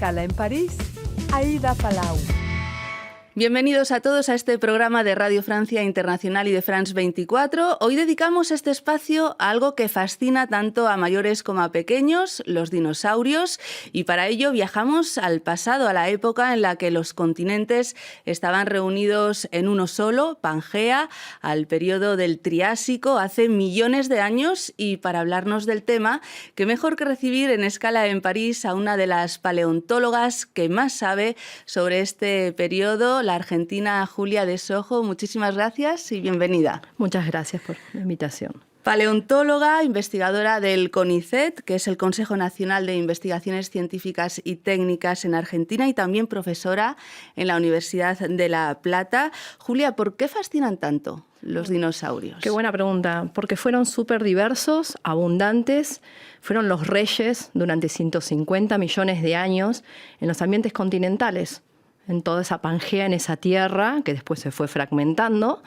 escala en París, Aida Palau. Bienvenidos a todos a este programa de Radio Francia Internacional y de France 24. Hoy dedicamos este espacio a algo que fascina tanto a mayores como a pequeños, los dinosaurios, y para ello viajamos al pasado, a la época en la que los continentes estaban reunidos en uno solo, Pangea, al periodo del Triásico, hace millones de años, y para hablarnos del tema, qué mejor que recibir en escala en París a una de las paleontólogas que más sabe sobre este periodo, la argentina Julia de Sojo. Muchísimas gracias y bienvenida. Muchas gracias por la invitación. Paleontóloga, investigadora del CONICET, que es el Consejo Nacional de Investigaciones Científicas y Técnicas en Argentina, y también profesora en la Universidad de La Plata. Julia, ¿por qué fascinan tanto los dinosaurios? Qué buena pregunta, porque fueron súper diversos, abundantes, fueron los reyes durante 150 millones de años en los ambientes continentales, en toda esa Pangea, en esa tierra que después se fue fragmentando.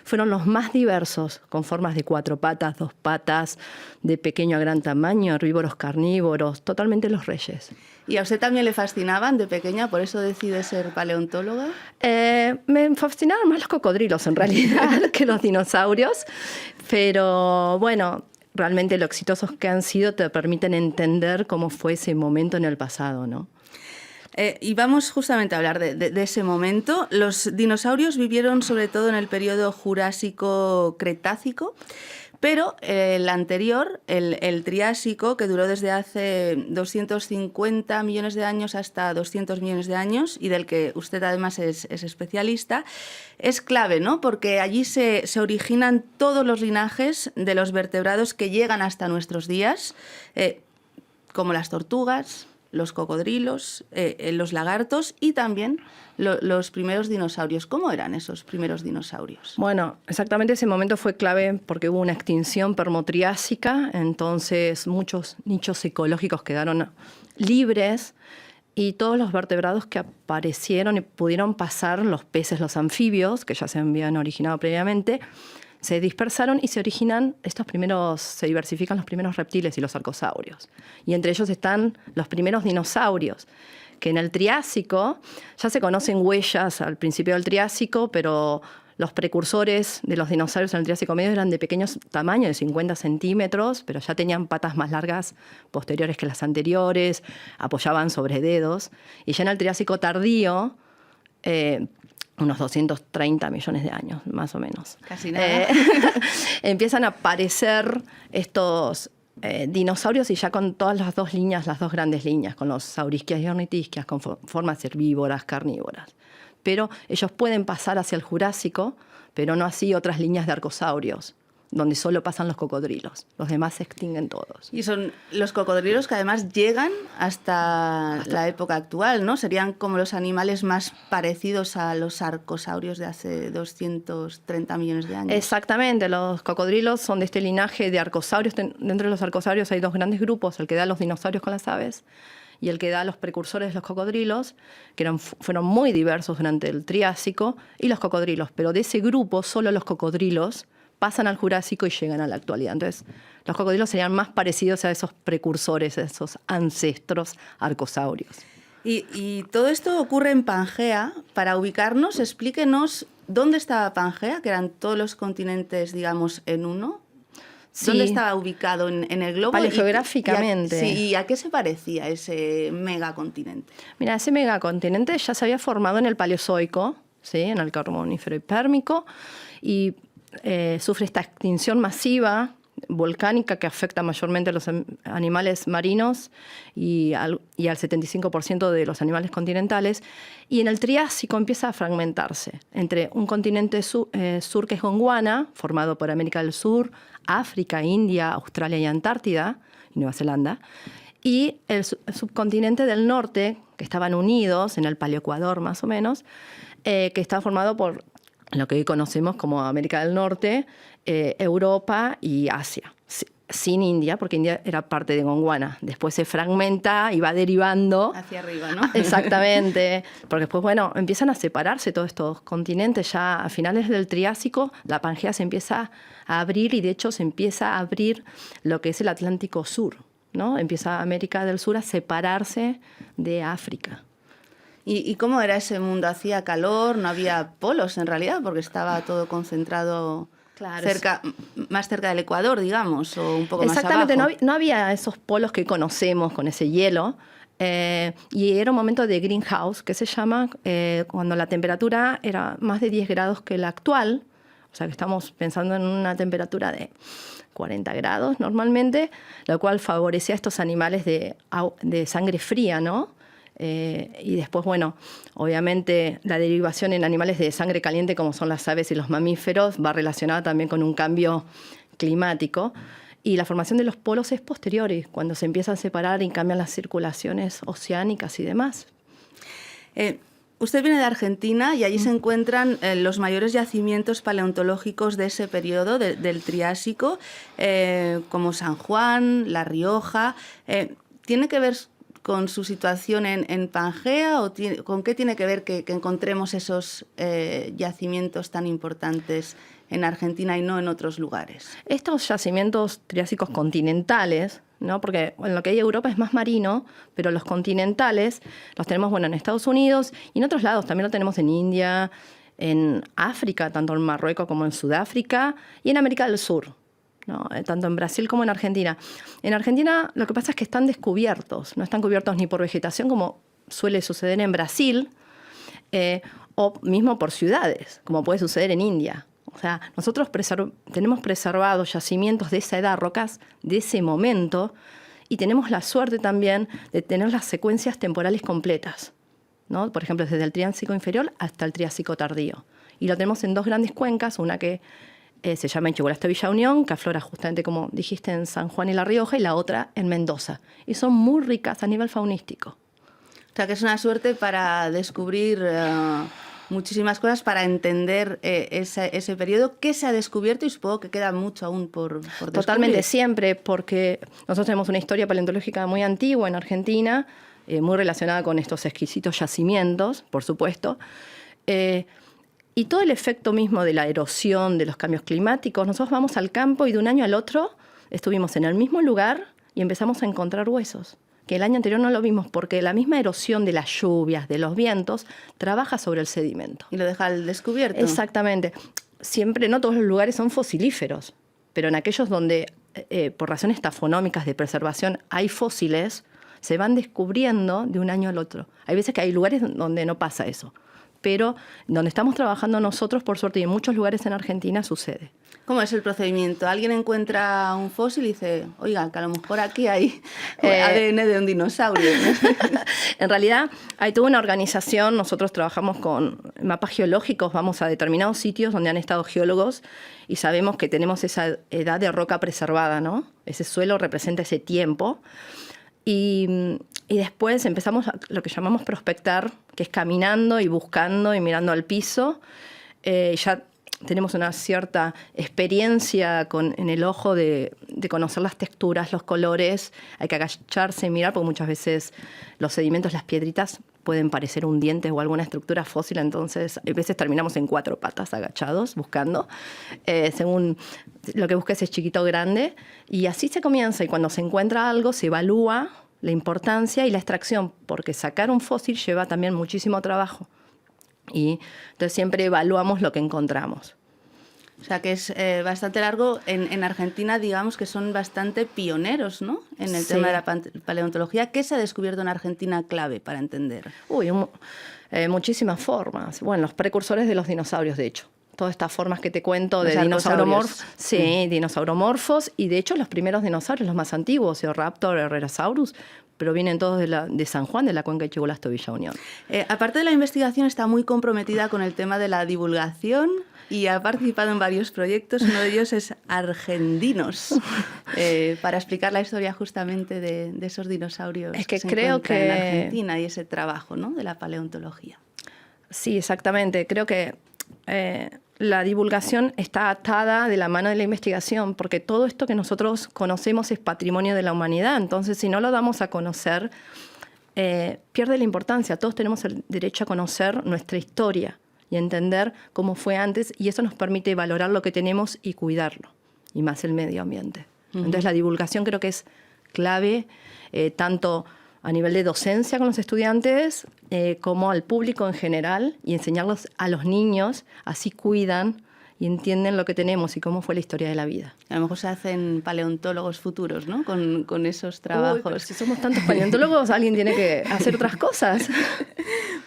Fueron los más diversos, con formas de 4 patas, 2 patas, de pequeño a gran tamaño, herbívoros, carnívoros, totalmente los reyes. ¿Y a usted también le fascinaban de pequeña, por eso decide ser paleontóloga? Me fascinaron más los cocodrilos, en realidad, que los dinosaurios. Pero bueno, realmente lo exitosos que han sido te permiten entender cómo fue ese momento en el pasado, ¿no? Y vamos justamente a hablar de ese momento. Los dinosaurios vivieron sobre todo en el periodo Jurásico-Cretácico, pero el anterior, el Triásico, que duró desde hace 250 millones de años hasta 200 millones de años, y del que usted además es especialista, es clave, ¿no? Porque allí se originan todos los linajes de los vertebrados que llegan hasta nuestros días, como las tortugas, los cocodrilos, los lagartos y también los primeros dinosaurios. ¿Cómo eran esos primeros dinosaurios? Bueno, exactamente ese momento fue clave porque hubo una extinción permotriásica, entonces muchos nichos ecológicos quedaron libres y todos los vertebrados que aparecieron y pudieron pasar, los peces, los anfibios, que ya se habían originado previamente, se dispersaron y se diversifican los primeros reptiles y los arcosaurios. Y entre ellos están los primeros dinosaurios, que en el Triásico ya se conocen huellas al principio del Triásico, pero los precursores de los dinosaurios en el Triásico medio eran de pequeños tamaños, de 50 centímetros, pero ya tenían patas más largas posteriores que las anteriores, apoyaban sobre dedos. Y ya en el Triásico tardío, unos 230 millones de años, más o menos. Casi nada. Empiezan a aparecer estos dinosaurios y ya con todas las dos grandes líneas, con los saurisquias y ornitisquias, con formas herbívoras, carnívoras. Pero ellos pueden pasar hacia el Jurásico, pero no así otras líneas de arcosaurios, donde solo pasan los cocodrilos. Los demás se extinguen todos. Y son los cocodrilos que además llegan hasta la época actual, ¿no? Serían como los animales más parecidos a los arcosaurios de hace 230 millones de años. Exactamente, los cocodrilos son de este linaje de arcosaurios. Dentro de los arcosaurios hay 2 grandes grupos, el que da a los dinosaurios con las aves y el que da a los precursores de los cocodrilos, que fueron muy diversos durante el Triásico, y los cocodrilos. Pero de ese grupo, solo los cocodrilos pasan al Jurásico y llegan a la actualidad. Entonces, los cocodrilos serían más parecidos a esos precursores, a esos ancestros arcosaurios. Y todo esto ocurre en Pangea. Para ubicarnos, explíquenos dónde estaba Pangea, que eran todos los continentes, digamos, en uno. Sí. ¿Dónde estaba ubicado en el globo? Paleogeográficamente. ¿Y a qué se parecía ese megacontinente? Mira, ese megacontinente ya se había formado en el Paleozoico, ¿sí? En el Carbonífero y Pérmico, y sufre esta extinción masiva volcánica que afecta mayormente a los animales marinos y al 75% de los animales continentales. Y en el Triásico empieza a fragmentarse entre un continente sur que es Gondwana, formado por América del Sur, África, India, Australia y Antártida, y Nueva Zelanda, y el subcontinente del norte, que estaban unidos en el Paleoecuador más o menos, que está formado por lo que hoy conocemos como América del Norte, Europa y Asia, sin India, porque India era parte de Gondwana. Después se fragmenta y va derivando hacia arriba, ¿no? Exactamente, porque después, bueno, empiezan a separarse todos estos continentes. Ya a finales del Triásico, la Pangea se empieza a abrir y de hecho se empieza a abrir lo que es el Atlántico Sur, ¿no? Empieza América del Sur a separarse de África. ¿Y cómo era ese mundo? ¿Hacía calor? ¿No había polos en realidad? Porque estaba todo concentrado más cerca del Ecuador, digamos, o un poco más abajo. Exactamente, no había esos polos que conocemos con ese hielo. Y era un momento de greenhouse, que se llama, cuando la temperatura era más de 10 grados que la actual. O sea que estamos pensando en una temperatura de 40 grados normalmente, lo cual favorecía a estos animales de sangre fría, ¿no? Y después, bueno, obviamente la derivación en animales de sangre caliente como son las aves y los mamíferos va relacionada también con un cambio climático. Y la formación de los polos es posterior, cuando se empiezan a separar y cambian las circulaciones oceánicas y demás. Usted viene de Argentina y allí se encuentran los mayores yacimientos paleontológicos de ese periodo, del Triásico, como San Juan, La Rioja. ¿Tiene que ver con su situación en Pangea o con qué tiene que ver que encontremos esos yacimientos tan importantes en Argentina y no en otros lugares? Estos yacimientos triásicos continentales, ¿no? Porque lo que hay en Europa es más marino, pero los continentales los tenemos en Estados Unidos y en otros lados. También lo tenemos en India, en África, tanto en Marruecos como en Sudáfrica, y en América del Sur, ¿no? Tanto en Brasil como en Argentina. En Argentina lo que pasa es que están descubiertos, no están cubiertos ni por vegetación como suele suceder en Brasil, o mismo por ciudades, como puede suceder en India. O sea, nosotros tenemos preservados yacimientos de esa edad, rocas de ese momento, y tenemos la suerte también de tener las secuencias temporales completas, ¿no? Por ejemplo, desde el Triásico inferior hasta el Triásico tardío. Y lo tenemos en dos grandes cuencas, una que se llama Chigualasto Villa Unión, que aflora justamente, como dijiste, en San Juan y La Rioja, y la otra en Mendoza. Y son muy ricas a nivel faunístico. O sea, que es una suerte para descubrir muchísimas cosas, para entender ese periodo que se ha descubierto, y supongo que queda mucho aún por descubrir. Totalmente, siempre, porque nosotros tenemos una historia paleontológica muy antigua en Argentina, muy relacionada con estos exquisitos yacimientos, por supuesto. Y todo el efecto mismo de la erosión, de los cambios climáticos, nosotros vamos al campo y de un año al otro estuvimos en el mismo lugar y empezamos a encontrar huesos, que el año anterior no lo vimos porque la misma erosión de las lluvias, de los vientos, trabaja sobre el sedimento. Y lo deja al descubierto. Exactamente. Siempre, no todos los lugares son fosilíferos, pero en aquellos donde, por razones tafonómicas de preservación, hay fósiles, se van descubriendo de un año al otro. Hay veces que hay lugares donde no pasa eso, pero donde estamos trabajando nosotros, por suerte, y en muchos lugares en Argentina sucede. ¿Cómo es el procedimiento? ¿Alguien encuentra un fósil y dice, oiga, que a lo mejor aquí hay ADN de un dinosaurio? En realidad hay toda una organización, nosotros trabajamos con mapas geológicos, vamos a determinados sitios donde han estado geólogos y sabemos que tenemos esa edad de roca preservada, ¿no? Ese suelo representa ese tiempo. Y después empezamos lo que llamamos prospectar, que es caminando y buscando y mirando al piso. Ya tenemos una cierta experiencia en el ojo de conocer las texturas, los colores. Hay que agacharse y mirar, porque muchas veces los sedimentos, las piedritas, pueden parecer un diente o alguna estructura fósil. Entonces, a veces terminamos en 4 patas agachados, buscando. Según lo que busques es chiquito o grande. Y así se comienza. Y cuando se encuentra algo, se evalúa la importancia y la extracción, porque sacar un fósil lleva también muchísimo trabajo. Y entonces siempre evaluamos lo que encontramos. O sea, que es bastante largo. En Argentina, digamos que son bastante pioneros, ¿no? En el tema de la paleontología. ¿Qué se ha descubierto en Argentina clave para entender? Muchísimas formas. Bueno, los precursores de los dinosaurios, de hecho. Todas estas formas que te cuento de dinosauromorfos. Sí, dinosauromorfos. Y de hecho los primeros dinosaurios, los más antiguos, Eoraptor, Herrerasaurus, provienen todos de San Juan, de la cuenca de Chigualasto Villa Unión. Aparte de la investigación, está muy comprometida con el tema de la divulgación y ha participado en varios proyectos. Uno de ellos es Argendinos, para explicar la historia justamente de esos dinosaurios es que se creo encuentran en Argentina, y ese trabajo, ¿no?, de la paleontología. Sí, exactamente. Creo que la divulgación está atada de la mano de la investigación, porque todo esto que nosotros conocemos es patrimonio de la humanidad. Entonces, si no lo damos a conocer, pierde la importancia. Todos tenemos el derecho a conocer nuestra historia y entender cómo fue antes, y eso nos permite valorar lo que tenemos y cuidarlo, y más el medio ambiente. Entonces, la divulgación creo que es clave, tanto a nivel de docencia con los estudiantes como al público en general, y enseñarlos a los niños, así cuidan y entienden lo que tenemos y cómo fue la historia de la vida. A lo mejor se hacen paleontólogos futuros, ¿no? Con esos trabajos. Uy, pero si somos tantos paleontólogos, alguien tiene que hacer otras cosas.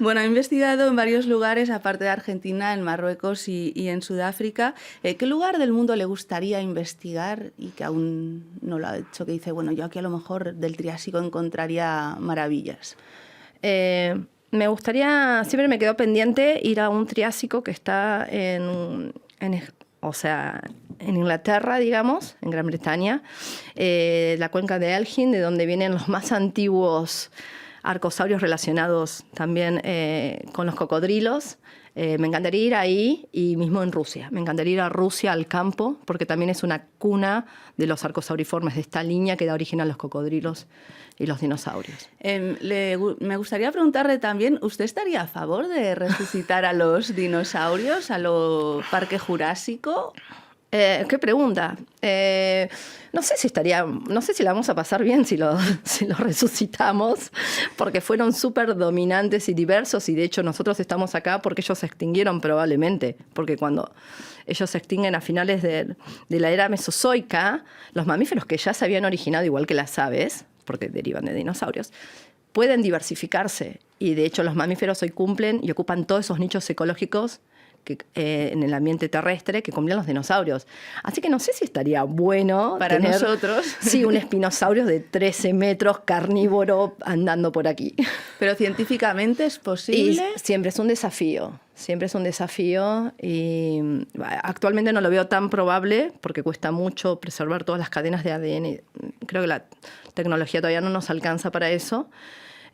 Bueno, ha investigado en varios lugares, aparte de Argentina, en Marruecos y en Sudáfrica. ¿Qué lugar del mundo le gustaría investigar y que aún no lo ha hecho? Que dice, bueno, yo aquí a lo mejor del Triásico encontraría maravillas. Me gustaría, siempre me quedó pendiente ir a un Triásico que está en Inglaterra, digamos, en Gran Bretaña, la cuenca de Elgin, de donde vienen los más antiguos arcosaurios relacionados también con los cocodrilos. Me encantaría ir ahí, y mismo en Rusia. Me encantaría ir a Rusia, al campo, porque también es una cuna de los arcosauriformes, de esta línea que da origen a los cocodrilos y los dinosaurios. Me gustaría preguntarle también, ¿usted estaría a favor de resucitar a los dinosaurios, a lo Parque Jurásico? ¿Qué pregunta? No sé si la vamos a pasar bien si lo resucitamos, porque fueron súper dominantes y diversos, y de hecho nosotros estamos acá porque ellos se extinguieron probablemente, porque cuando ellos se extinguen a finales de la era mesozoica, los mamíferos que ya se habían originado, igual que las aves, porque derivan de dinosaurios, pueden diversificarse, y de hecho los mamíferos hoy cumplen y ocupan todos esos nichos ecológicos en el ambiente terrestre que cumplían los dinosaurios. Así que no sé si estaría bueno para tener, nosotros, sí, un espinosaurio de 13 metros carnívoro andando por aquí. Pero científicamente es posible. Y siempre es un desafío. Y actualmente no lo veo tan probable porque cuesta mucho preservar todas las cadenas de ADN. Creo que la tecnología todavía no nos alcanza para eso,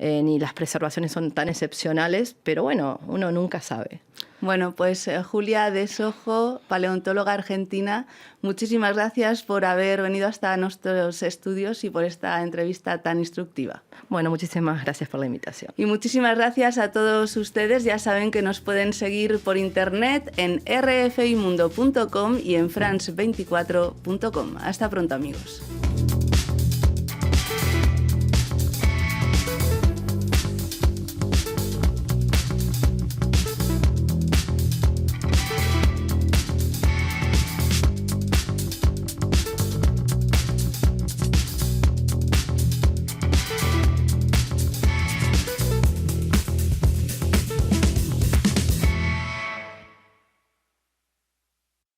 ni las preservaciones son tan excepcionales, pero bueno, uno nunca sabe. Bueno, pues Julia de Sojo, paleontóloga argentina, muchísimas gracias por haber venido hasta nuestros estudios y por esta entrevista tan instructiva. Bueno, muchísimas gracias por la invitación. Y muchísimas gracias a todos ustedes. Ya saben que nos pueden seguir por internet en rfimundo.com y en france24.com. Hasta pronto, amigos.